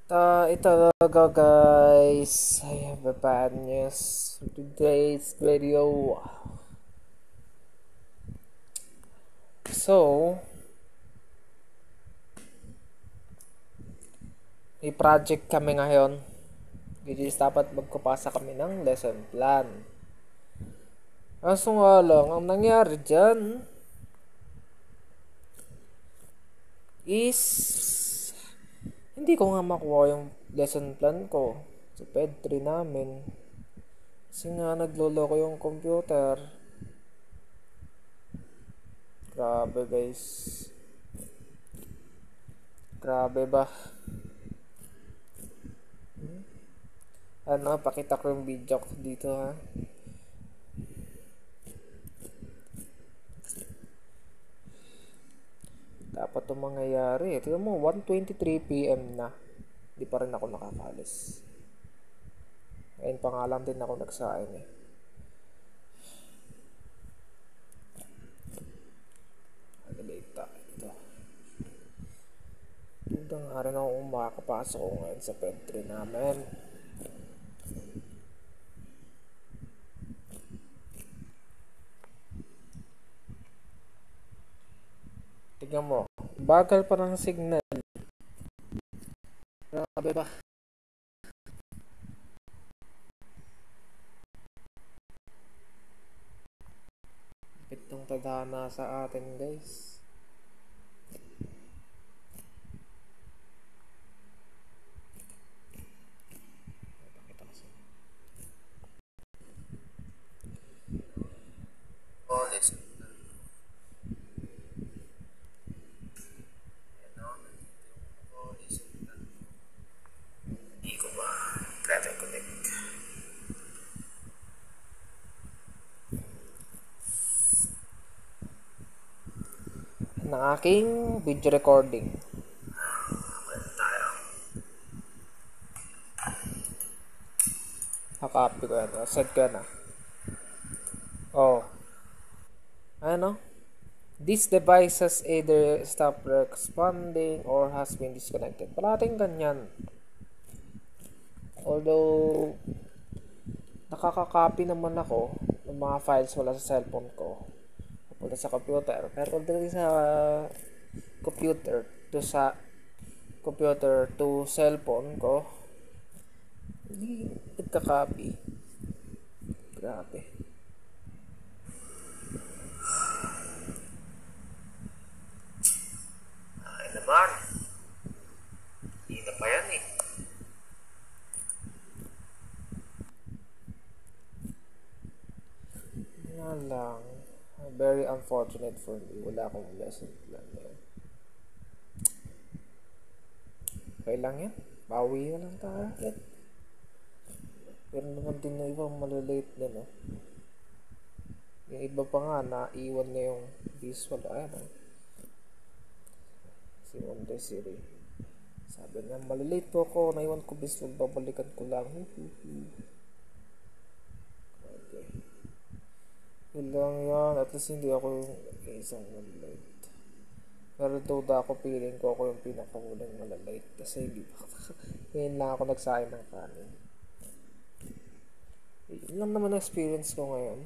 Ito talaga guys, I have a bad news for today's video. So, may project kami ngayon. Which is dapat magkapasa kami ng lesson plan. Kaso nga lang, ang nangyari dyan is hindi ko nga makuha yung lesson plan ko sa ped 3 namin. Kasi nga nagloloko yung computer. Grabe guys. Grabe ba? Ano, pakita ko yung video ko dito ha. Dapat itong mangyayari. Tignan mo, 1:23 PM na. Di pa rin ako nakakalis. Ngayon pa nga lang din ako nagsain eh. Late tayo ito. Tuda nga rin ako makakapasok ko ngayon sa ped 3 namin. Tignan mo, bagal pa ng signal. Grabe ba? Itong tadhana sa atin guys. Ng aking video recording. Nakapy ko yan. Set ko yan ah. Oh. Ano? This device has either stopped responding or has been disconnected. Parating ganyan. Although nakaka-copy naman ako ng mga files wala sa cellphone ko. Wala sa computer. Pero dito sa computer to cellphone ko, hindi nagka-copy. Grabe. Ay naman. Hindi na pa yan eh. Nga lang. Very unfortunate for me. Wala akong lesson plan ngayon. Okay lang yan. Bawi na lang tayo. Pero naman din na ibang malalate na no. Yung iba pa nga naiwan na yung visual. Ayan si Montessori. Sabi na malalate po ako. Naiwan ko visual. Babalikan ko lang. Okay. Yun lang yan. At least hindi ako yung isang malalate. Pero duda ako, feeling ko ako yung pinakamulang malalate. Kasi hindi pa ngayon lang ako nagsahin ng kanin. Yun lang naman experience ko ngayon.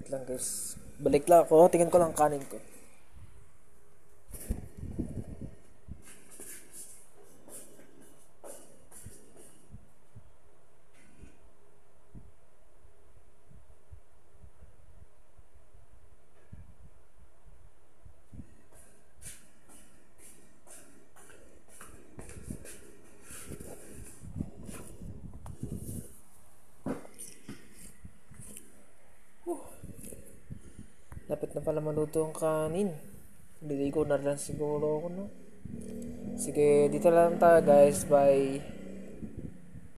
Wait lang guys. Balik lang ako. Tingnan ko lang kanin ko. Lapit na pala maluto ang kanin. Liligo na lang siguro ako no. Sige, dito lang tayo guys. Bye.